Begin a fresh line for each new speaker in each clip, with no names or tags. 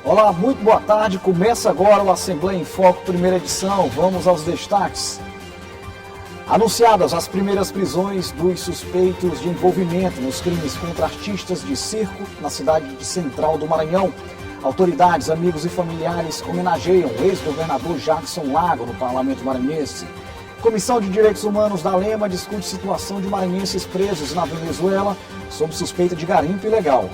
Olá, muito boa tarde. Começa agora o Assembleia em Foco, primeira edição. Vamos aos destaques. Anunciadas as primeiras prisões dos suspeitos de envolvimento nos crimes contra artistas de circo na cidade de Central do Maranhão. Autoridades, amigos e familiares homenageiam o ex-governador Jackson Lago no Parlamento Maranhense. Comissão de Direitos Humanos da Lema discute situação de maranhenses presos na Venezuela sob suspeita de garimpo ilegal.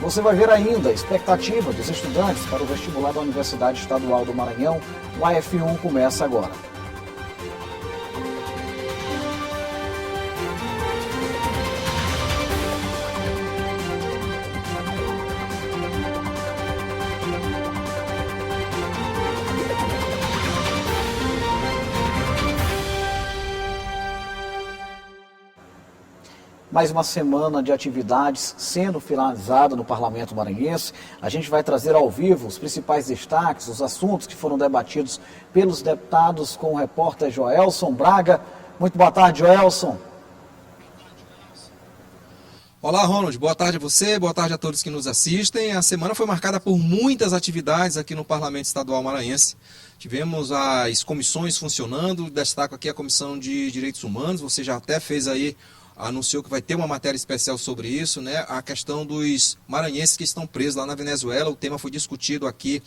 Você vai ver ainda a expectativa dos estudantes para o vestibular da Universidade Estadual do Maranhão. O AF1 começa agora. Mais uma semana de atividades sendo finalizada no Parlamento Maranhense. A gente vai trazer ao vivo os principais destaques, os assuntos que foram debatidos pelos deputados com o repórter Joelson Braga. Muito boa tarde, Joelson.
Olá, Ronald. Boa tarde a você, boa tarde a todos que nos assistem. A semana foi marcada por muitas atividades aqui no Parlamento Estadual Maranhense. Tivemos as comissões funcionando, destaco aqui a Comissão de Direitos Humanos, você já até fez aí, anunciou que vai ter uma matéria especial sobre isso, né? A questão dos maranhenses que estão presos lá na Venezuela, o tema foi discutido aqui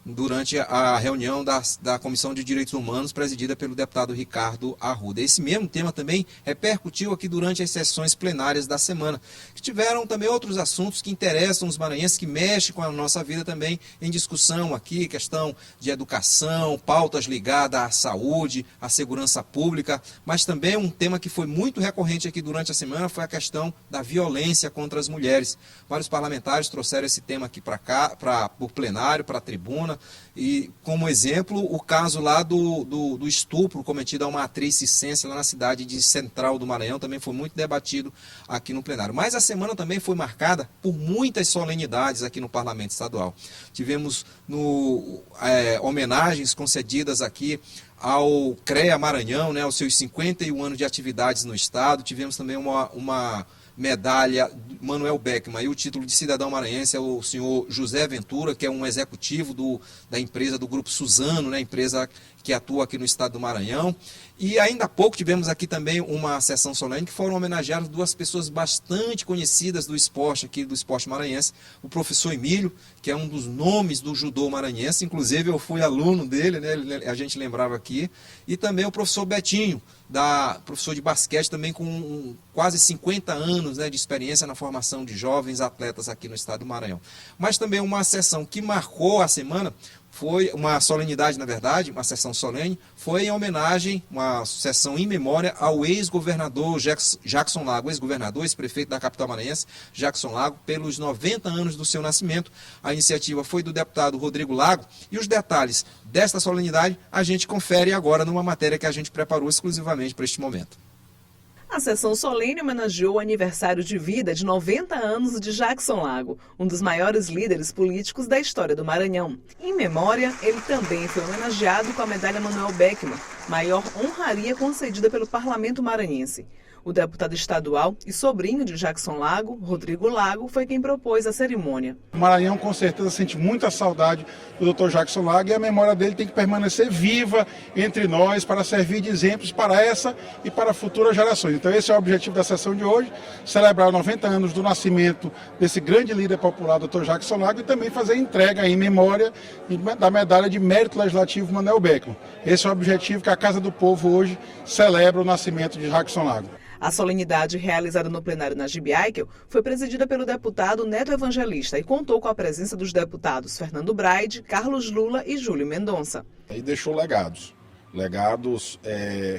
durante a reunião da Comissão de Direitos Humanos, presidida pelo deputado Ricardo Arruda. Esse mesmo tema também repercutiu aqui durante as sessões plenárias da semana, que tiveram também outros assuntos que interessam os maranhenses, que mexem com a nossa vida também em discussão aqui, questão de educação, pautas ligadas à saúde, à segurança pública, mas também um tema que foi muito recorrente aqui durante a semana foi a questão da violência contra as mulheres. Vários parlamentares trouxeram esse tema aqui para cá, para o plenário, para a tribuna. E, como exemplo, o caso lá do estupro cometido a uma atriz circense lá na cidade de Central do Maranhão também foi muito debatido aqui no plenário. Mas a semana também foi marcada por muitas solenidades aqui no Parlamento Estadual. Tivemos homenagens concedidas aqui ao CREA Maranhão, né, aos seus 51 anos de atividades no Estado. Tivemos também uma medalha Manuel Beckman, e o título de cidadão maranhense é o senhor José Ventura, que é um executivo da empresa do Grupo Suzano, né, empresa que atua aqui no estado do Maranhão. E ainda há pouco tivemos aqui também uma sessão solene que foram homenageadas duas pessoas bastante conhecidas do esporte aqui, do esporte maranhense, o professor Emílio, que é um dos nomes do judô maranhense, inclusive eu fui aluno dele, né, a gente lembrava aqui, e também o professor Betinho, professor de basquete, também com quase 50 anos, né, de experiência na formação de jovens atletas aqui no estado do Maranhão. Mas também uma sessão que marcou a semana, foi uma solenidade, na verdade, uma sessão solene, foi em homenagem, uma sessão em memória ao ex-governador Jackson Lago, ex-governador, ex-prefeito da capital maranhense, Jackson Lago, pelos 90 anos do seu nascimento. A iniciativa foi do deputado Rodrigo Lago, e os detalhes desta solenidade a gente confere agora numa matéria que a gente preparou exclusivamente para este momento.
A sessão solene homenageou o aniversário de vida de 90 anos de Jackson Lago, um dos maiores líderes políticos da história do Maranhão. Em memória, ele também foi homenageado com a medalha Manuel Beckman, maior honraria concedida pelo Parlamento Maranhense. O deputado estadual e sobrinho de Jackson Lago, Rodrigo Lago, foi quem propôs a cerimônia.
O Maranhão com certeza sente muita saudade do Dr. Jackson Lago, e a memória dele tem que permanecer viva entre nós para servir de exemplos para essa e para futuras gerações. Então esse é o objetivo da sessão de hoje, celebrar 90 anos do nascimento desse grande líder popular, Dr. Jackson Lago, e também fazer entrega em memória da medalha de mérito legislativo Manuel Beckman. Esse é o objetivo que a Casa do Povo hoje celebra o nascimento de Jackson Lago.
A solenidade realizada no plenário Najib Aikel foi presidida pelo deputado Neto Evangelista e contou com a presença dos deputados Fernando Braide, Carlos Lula e Júlio Mendonça.
E deixou legados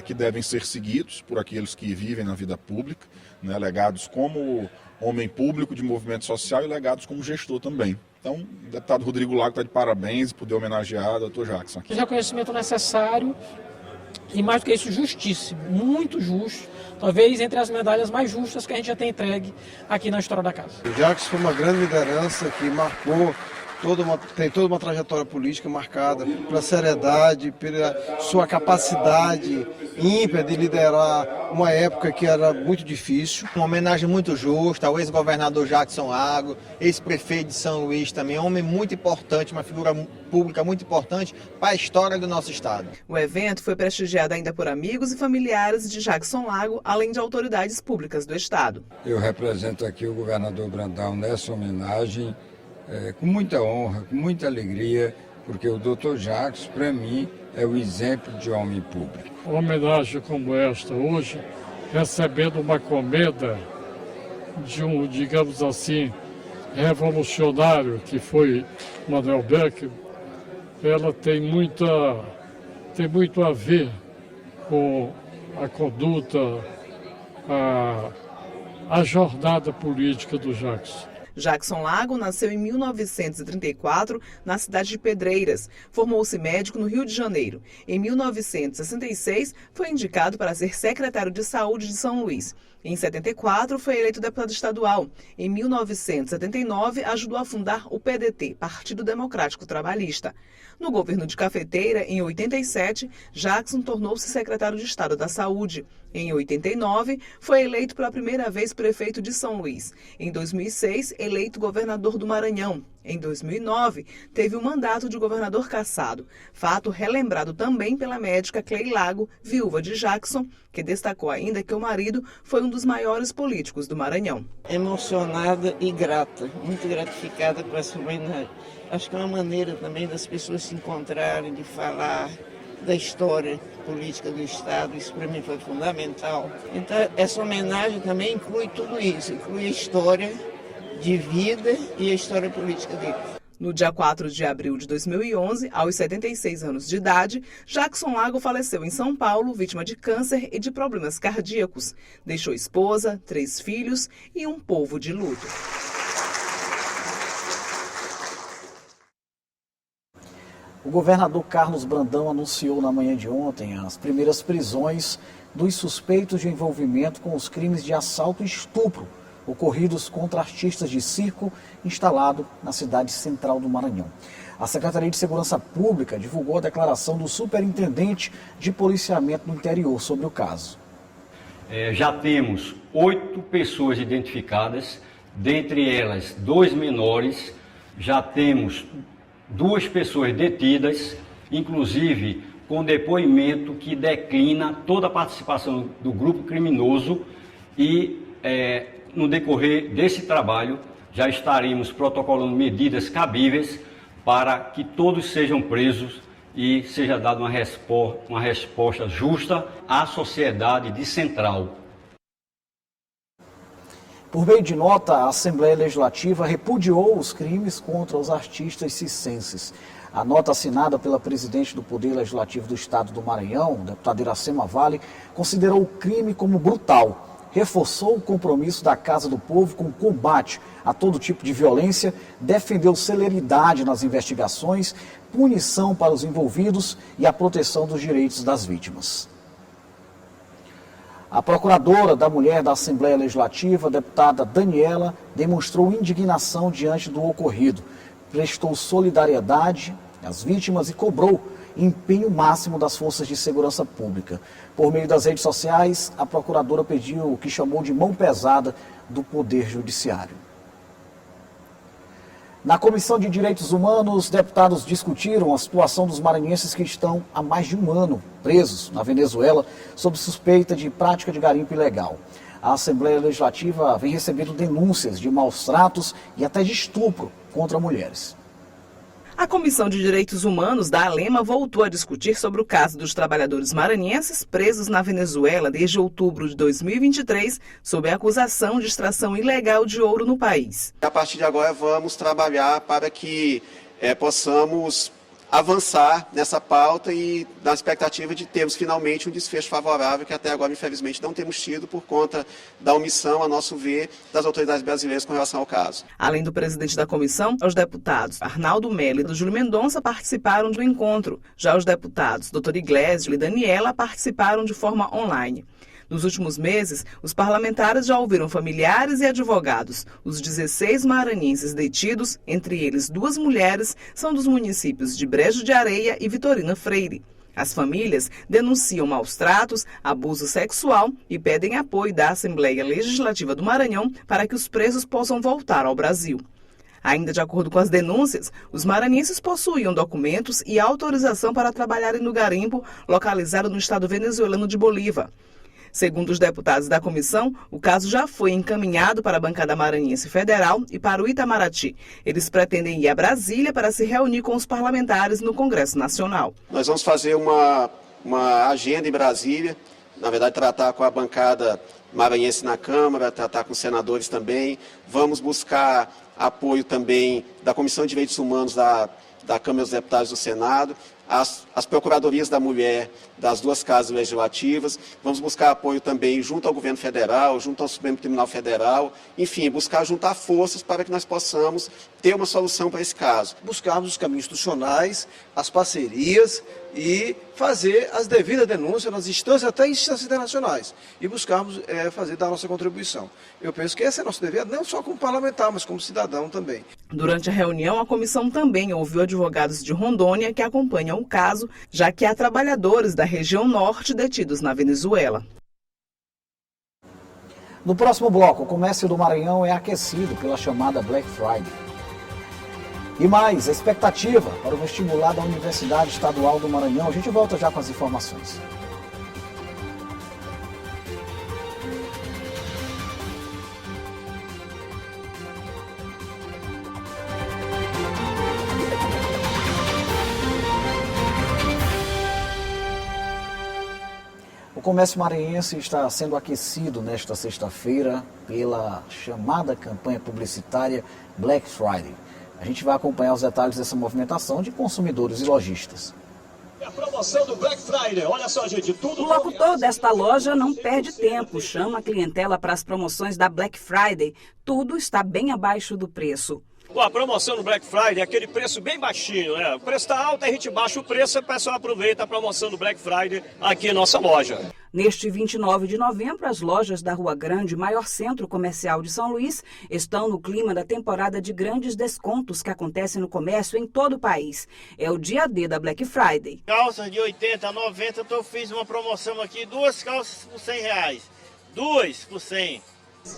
que devem ser seguidos por aqueles que vivem na vida pública, né? Legados como homem público de movimento social e legados como gestor também. Então, o deputado Rodrigo Lago está de parabéns por poder homenagear o Dr. Jackson aqui.
O reconhecimento necessário e, mais do que isso, justíssimo, muito justo. Talvez entre as medalhas mais justas que a gente já tem entregue aqui na história da casa.
O Jackson foi uma grande liderança que marcou tem toda uma trajetória política marcada pela seriedade, pela sua capacidade ímpar de liderar uma época que era muito difícil.
Uma homenagem muito justa ao ex-governador Jackson Lago, ex-prefeito de São Luís também, um homem muito importante, uma figura pública muito importante para a história do nosso estado.
O evento foi prestigiado ainda por amigos e familiares de Jackson Lago, além de autoridades públicas do estado.
Eu represento aqui o governador Brandão nessa homenagem, com muita honra, com muita alegria, porque o Dr. Jackson, para mim, é o exemplo de homem público.
Uma homenagem como esta hoje, recebendo uma comenda de um, digamos assim, revolucionário que foi Manuel Beck, ela tem muito a ver com a conduta, a jornada política do Jackson.
Jackson Lago nasceu em 1934 na cidade de Pedreiras. Formou-se médico no Rio de Janeiro. Em 1966, foi indicado para ser secretário de Saúde de São Luís. Em 74, foi eleito deputado estadual. Em 1979, ajudou a fundar o PDT, Partido Democrático Trabalhista. No governo de Cafeteira, em 87, Jackson tornou-se secretário de Estado da Saúde. Em 89, foi eleito pela primeira vez prefeito de São Luís. Em 2006, eleito governador do Maranhão. Em 2009, teve o mandato de governador cassado, fato relembrado também pela médica Clei Lago, viúva de Jackson, que destacou ainda que o marido foi um dos maiores políticos do Maranhão.
Emocionada e grata, muito gratificada com essa homenagem. Acho que é uma maneira também das pessoas se encontrarem, de falar da história política do Estado, isso para mim foi fundamental. Então, essa homenagem também inclui tudo isso, inclui a história de vida e a história política dele.
No dia 4 de abril de 2011, aos 76 anos de idade, Jackson Lago faleceu em São Paulo, vítima de câncer e de problemas cardíacos. Deixou esposa, 3 filhos e um povo de luto.
O governador Carlos Brandão anunciou na manhã de ontem as primeiras prisões dos suspeitos de envolvimento com os crimes de assalto e estupro ocorridos contra artistas de circo instalado na cidade central do Maranhão. A Secretaria de Segurança Pública divulgou a declaração do superintendente de policiamento do interior sobre o caso.
Já temos 8 pessoas identificadas, dentre elas 2 menores, já temos 2 pessoas detidas, inclusive com depoimento que declina toda a participação do grupo criminoso e no decorrer desse trabalho já estaremos protocolando medidas cabíveis para que todos sejam presos e seja dada uma resposta justa à sociedade de Central.
Por meio de nota, a Assembleia Legislativa repudiou os crimes contra os artistas circenses. A nota assinada pela presidente do Poder Legislativo do Estado do Maranhão, deputada Iracema Vale, considerou o crime como brutal. Reforçou o compromisso da Casa do Povo com o combate a todo tipo de violência, defendeu celeridade nas investigações, punição para os envolvidos e a proteção dos direitos das vítimas. A procuradora da Mulher da Assembleia Legislativa, deputada Daniela, demonstrou indignação diante do ocorrido, prestou solidariedade às vítimas e cobrou empenho máximo das forças de segurança pública. Por meio das redes sociais, a procuradora pediu o que chamou de mão pesada do Poder Judiciário. Na Comissão de Direitos Humanos, deputados discutiram a situação dos maranhenses que estão há mais de um ano presos na Venezuela sob suspeita de prática de garimpo ilegal. A Assembleia Legislativa vem recebendo denúncias de maus tratos e até de estupro contra mulheres.
A Comissão de Direitos Humanos da ALEMA voltou a discutir sobre o caso dos trabalhadores maranhenses presos na Venezuela desde outubro de 2023, sob a acusação de extração ilegal de ouro no país.
A partir de agora vamos trabalhar para que possamos avançar nessa pauta e na expectativa de termos finalmente um desfecho favorável que até agora, infelizmente, não temos tido por conta da omissão, a nosso ver, das autoridades brasileiras com relação ao caso.
Além do presidente da comissão, os deputados Arnaldo Melo e Júlio Mendonça participaram do encontro. Já os deputados Dr. Iglesias e Daniela participaram de forma online. Nos últimos meses, os parlamentares já ouviram familiares e advogados. Os 16 maranhenses detidos, entre eles 2 mulheres, são dos municípios de Brejo de Areia e Vitorino Freire. As famílias denunciam maus tratos, abuso sexual e pedem apoio da Assembleia Legislativa do Maranhão para que os presos possam voltar ao Brasil. Ainda de acordo com as denúncias, os maranhenses possuíam documentos e autorização para trabalharem no garimpo localizado no estado venezuelano de Bolívar. Segundo os deputados da comissão, o caso já foi encaminhado para a bancada maranhense federal e para o Itamaraty. Eles pretendem ir a Brasília para se reunir com os parlamentares no Congresso Nacional.
Nós vamos fazer uma agenda em Brasília, na verdade tratar com a bancada maranhense na Câmara, tratar com os senadores também. Vamos buscar apoio também da Comissão de Direitos Humanos da Câmara dos Deputados do Senado, as procuradorias da mulher das 2 casas legislativas. Vamos buscar apoio também junto ao governo federal, junto ao Supremo Tribunal Federal, enfim, buscar juntar forças para que nós possamos ter uma solução para esse caso.
Buscarmos os caminhos institucionais, as parcerias e fazer as devidas denúncias nas instâncias, até instâncias internacionais, e buscarmos fazer da nossa contribuição. Eu penso que esse é nosso dever, não só como parlamentar, mas como cidadão também.
Durante a reunião, a comissão também ouviu advogados de Rondônia que acompanham o caso, já que há trabalhadores da região norte detidos na Venezuela.
No próximo bloco, o comércio do Maranhão é aquecido pela chamada Black Friday. E mais, a expectativa para o vestibular da Universidade Estadual do Maranhão. A gente volta já com as informações. O comércio maranhense está sendo aquecido nesta sexta-feira pela chamada campanha publicitária Black Friday. A gente vai acompanhar os detalhes dessa movimentação de consumidores e lojistas.
A promoção do Black Friday, olha só, gente, tudo...
O locutor desta loja não perde tempo, chama a clientela para as promoções da Black Friday. Tudo está bem abaixo do preço.
A promoção do Black Friday é aquele preço bem baixinho, né? O preço está alto, a gente baixa o preço e o pessoal aproveita a promoção do Black Friday aqui em nossa loja.
Neste 29 de novembro, as lojas da Rua Grande, maior centro comercial de São Luís, estão no clima da temporada de grandes descontos que acontece no comércio em todo o país. É o dia D da Black Friday.
Calças de 80 a 90, eu fiz uma promoção aqui, 2 calças por R$100, 2 por 100.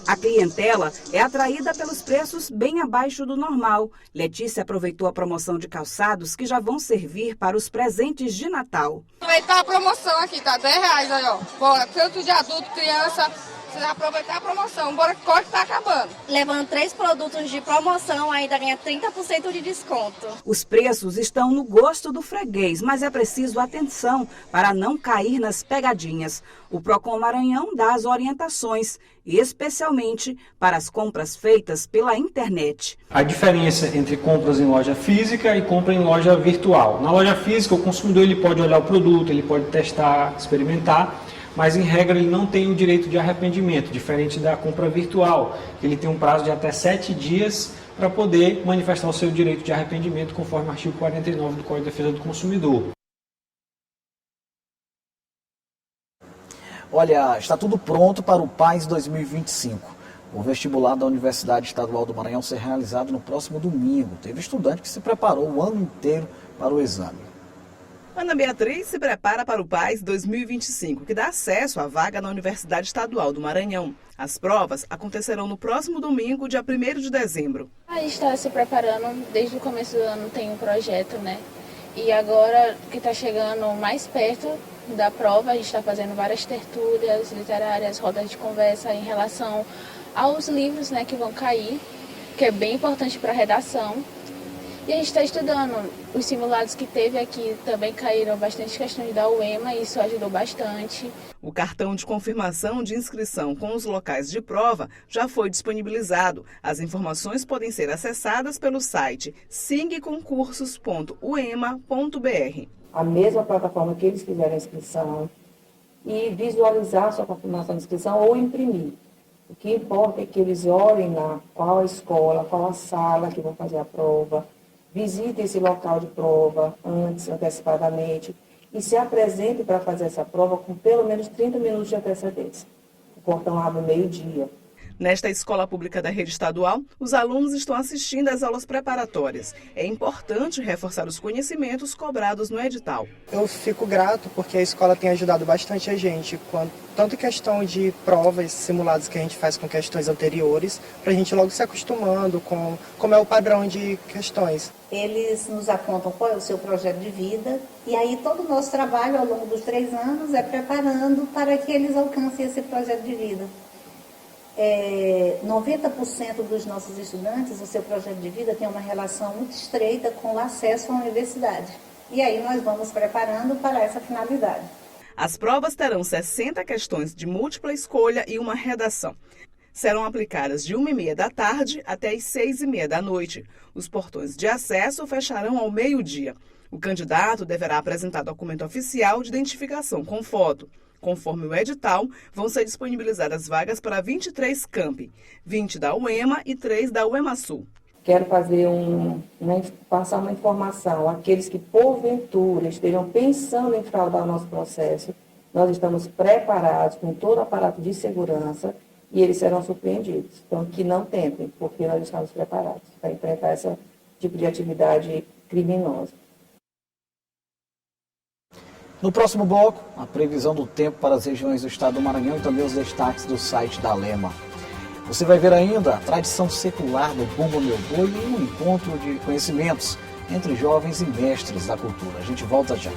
A clientela é atraída pelos preços bem abaixo do normal. Letícia aproveitou a promoção de calçados que já vão servir para os presentes de Natal.
Aproveitar a promoção aqui, tá R$10 aí, ó. Bora, tanto de adulto, criança, você vai aproveitar a promoção. Bora que corte tá acabando.
Levando 3 produtos de promoção, ainda ganha 30% de desconto.
Os preços estão no gosto do freguês, mas é preciso atenção para não cair nas pegadinhas. O Procon Maranhão dá as orientações, especialmente para as compras feitas pela internet.
A diferença entre compras em loja física e compra em loja virtual. Na loja física, o consumidor ele pode olhar o produto, ele pode testar, experimentar, mas em regra ele não tem o direito de arrependimento, diferente da compra virtual. Ele tem um prazo de até 7 dias para poder manifestar o seu direito de arrependimento, conforme o artigo 49 do Código de Defesa do Consumidor.
Olha, está tudo pronto para o PAS 2025. O vestibular da Universidade Estadual do Maranhão será realizado no próximo domingo. Teve estudante que se preparou o ano inteiro para o exame.
Ana Beatriz se prepara para o PAS 2025, que dá acesso à vaga na Universidade Estadual do Maranhão. As provas acontecerão no próximo domingo, dia 1º de dezembro.
A gente está se preparando desde o começo do ano, tem um projeto, né? E agora que está chegando mais perto da prova, a gente está fazendo várias tertúlias literárias, rodas de conversa em relação aos livros, né, que vão cair, que é bem importante para a redação. E a gente está estudando. Os simulados que teve aqui também caíram bastante questões da UEMA e isso ajudou bastante.
O cartão de confirmação de inscrição com os locais de prova já foi disponibilizado. As informações podem ser acessadas pelo site singconcursos.uema.br.
A mesma plataforma que eles fizeram a inscrição e visualizar sua confirmação de inscrição ou imprimir. O que importa é que eles olhem lá qual a escola, qual a sala que vão fazer a prova, visitem esse local de prova antecipadamente e se apresente para fazer essa prova com pelo menos 30 minutos de antecedência. O portão abre meio-dia.
Nesta escola pública da rede estadual, os alunos estão assistindo às aulas preparatórias. É importante reforçar os conhecimentos cobrados no edital.
Eu fico grato porque a escola tem ajudado bastante a gente, tanto em questão de provas, simulados que a gente faz com questões anteriores, para a gente logo se acostumando com como é o padrão de questões.
Eles nos apontam qual é o seu projeto de vida e aí todo o nosso trabalho ao longo dos 3 anos é preparando para que eles alcancem esse projeto de vida. 90% dos nossos estudantes, o seu projeto de vida tem uma relação muito estreita com o acesso à universidade. E aí nós vamos preparando para essa finalidade.
As provas terão 60 questões de múltipla escolha e uma redação. Serão aplicadas de 1h30 da tarde até as 6h30 da noite. Os portões de acesso fecharão ao meio-dia. O candidato deverá apresentar documento oficial de identificação com foto. Conforme o edital, vão ser disponibilizadas vagas para 23 campi, 20 da UEMA e 3 da UEMA-Sul.
Quero passar uma informação. Aqueles que, porventura, estejam pensando em fraudar o nosso processo, nós estamos preparados com todo o aparato de segurança e eles serão surpreendidos. Então, que não tentem, porque nós estamos preparados para enfrentar esse tipo de atividade criminosa.
No próximo bloco, a previsão do tempo para as regiões do estado do Maranhão e também os destaques do site da Lema. Você vai ver ainda a tradição secular do Bumba Meu Boi e um encontro de conhecimentos entre jovens e mestres da cultura. A gente volta já.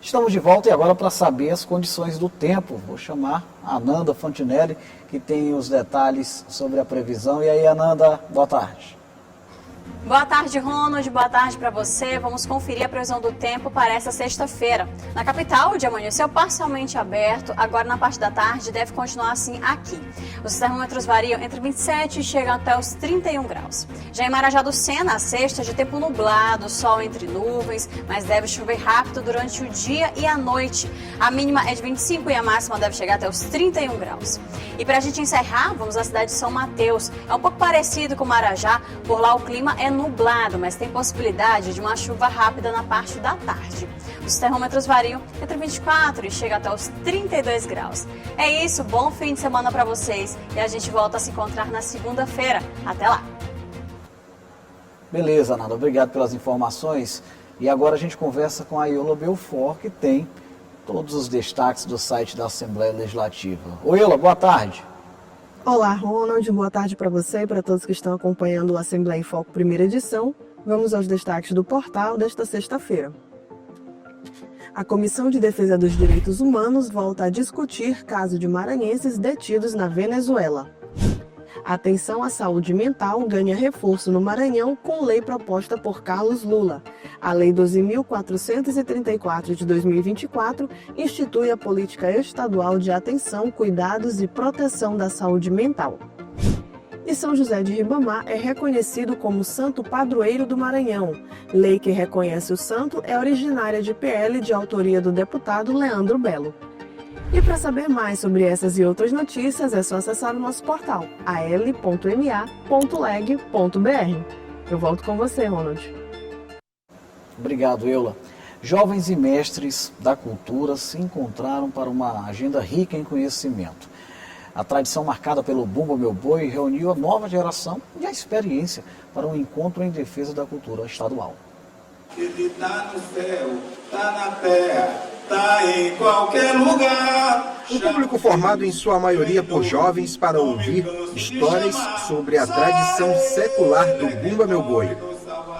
Estamos de volta e agora para saber as condições do tempo. Vou chamar a Ananda Fantinelli, que tem os detalhes sobre a previsão. E aí, Ananda, boa tarde.
Boa tarde, Ronald. Boa tarde para você. Vamos conferir a previsão do tempo para essa sexta-feira. Na capital, o dia amanheceu parcialmente aberto. Agora, na parte da tarde, deve continuar assim aqui. Os termômetros variam entre 27 e chegam até os 31 graus. Já em Marajá do Sena, a sexta de tempo nublado, sol entre nuvens, mas deve chover rápido durante o dia e a noite. A mínima é de 25 e a máxima deve chegar até os 31 graus. E para a gente encerrar, vamos à cidade de São Mateus. É um pouco parecido com Marajá, por lá o clima é nublado, mas tem possibilidade de uma chuva rápida na parte da tarde. Os termômetros variam entre 24 e chega até os 32 graus. É isso, bom fim de semana para vocês e a gente volta a se encontrar na segunda-feira. Até lá!
Beleza, Nada, obrigado pelas informações. E agora a gente conversa com a Iola Belfort, que tem todos os destaques do site da Assembleia Legislativa. Oi, Iola, boa tarde.
Olá, Ronald. Boa tarde para você e para todos que estão acompanhando o Assembleia em Foco primeira edição. Vamos aos destaques do portal desta sexta-feira. A Comissão de Defesa dos Direitos Humanos volta a discutir caso de maranhenses detidos na Venezuela. A atenção à saúde mental ganha reforço no Maranhão com lei proposta por Carlos Lula. A Lei 12.434 de 2024 institui a política estadual de atenção, cuidados e proteção da saúde mental. E São José de Ribamar é reconhecido como santo padroeiro do Maranhão. Lei que reconhece o santo é originária de PL de autoria do deputado Leandro Belo. E para saber mais sobre essas e outras notícias, é só acessar o nosso portal, al.ma.leg.br. Eu volto com você, Ronald.
Obrigado, Eula. Jovens e mestres da cultura se encontraram para uma agenda rica em conhecimento. A tradição marcada pelo Bumba Meu Boi reuniu a nova geração e a experiência para um encontro em defesa da cultura estadual.
Ele tá no céu, tá na terra, tá em qualquer lugar.
Um público formado em sua maioria por jovens para ouvir histórias sobre a tradição secular do Bumba Meu Boi.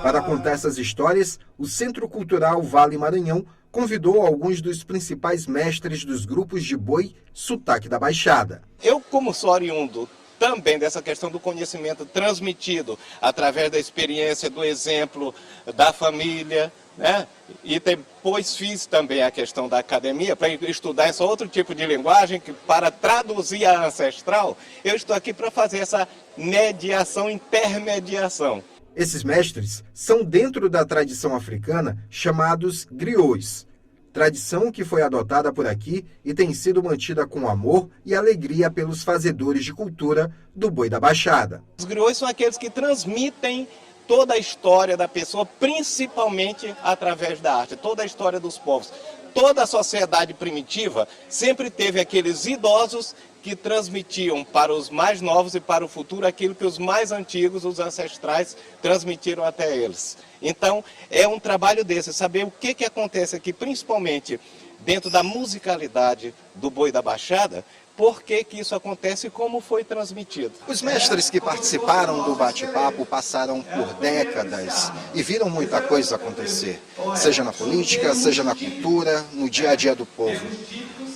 Para contar essas histórias, o Centro Cultural Vale Maranhão convidou alguns dos principais mestres dos grupos de boi Sotaque da Baixada.
Eu, como sou oriundo também dessa questão do conhecimento transmitido através da experiência, do exemplo da família, né? E depois fiz também a questão da academia para estudar esse outro tipo de linguagem que, para traduzir a ancestral, eu estou aqui para fazer essa mediação, intermediação.
Esses mestres são dentro da tradição africana chamados griots, tradição que foi adotada por aqui e tem sido mantida com amor e alegria pelos fazedores de cultura do Boi da Baixada.
Os griots são aqueles que transmitem toda a história da pessoa, principalmente através da arte, toda a história dos povos. Toda a sociedade primitiva sempre teve aqueles idosos que transmitiam para os mais novos e para o futuro aquilo que os mais antigos, os ancestrais, transmitiram até eles. Então, é um trabalho desse, saber o que acontece aqui, principalmente dentro da musicalidade do Boi da Baixada, por que isso acontece e como foi transmitido.
Os mestres que participaram do bate-papo passaram por décadas e viram muita coisa acontecer, seja na política, seja na cultura, no dia a dia do povo.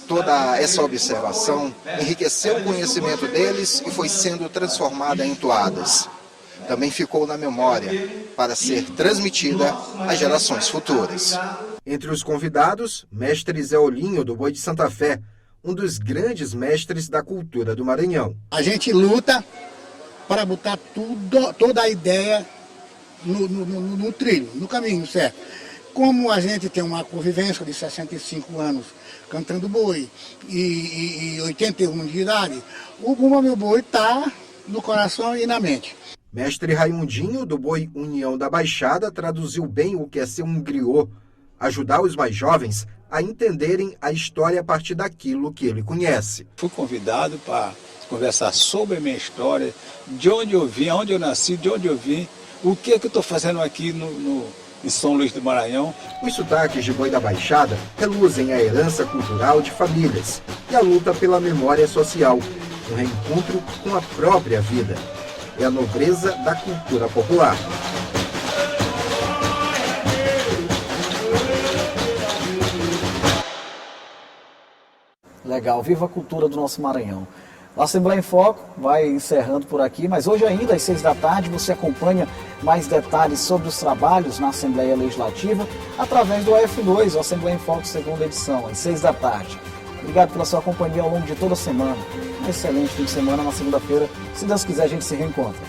Toda essa observação enriqueceu o conhecimento deles e foi sendo transformada em toadas. Também ficou na memória para ser transmitida às gerações futuras. Entre os convidados, mestre Zé Olinho, do Boi de Santa Fé, um dos grandes mestres da cultura do Maranhão.
A gente luta para botar toda a ideia no trilho, no caminho certo. Como a gente tem uma convivência de 65 anos cantando boi e 81 de idade, o Bumba Meu Boi está no coração e na mente.
Mestre Raimundinho, do Boi União da Baixada, traduziu bem o que é ser um griot, ajudar os mais jovens a entenderem a história a partir daquilo que ele conhece.
Fui convidado para conversar sobre a minha história, de onde eu vim, onde eu nasci, de onde eu vim, o que eu estou fazendo aqui em São Luís do Maranhão.
Os sotaques de Boi da Baixada reluzem a herança cultural de famílias e a luta pela memória social, um reencontro com a própria vida. É a nobreza da cultura popular.
Legal, viva a cultura do nosso Maranhão. A Assembleia em Foco vai encerrando por aqui, mas hoje ainda às 6 da tarde você acompanha mais detalhes sobre os trabalhos na Assembleia Legislativa através do AF2, o Assembleia em Foco, segunda edição, às 6 da tarde. Obrigado pela sua companhia ao longo de toda a semana. Um excelente fim de semana. Na segunda-feira, se Deus quiser, a gente se reencontra.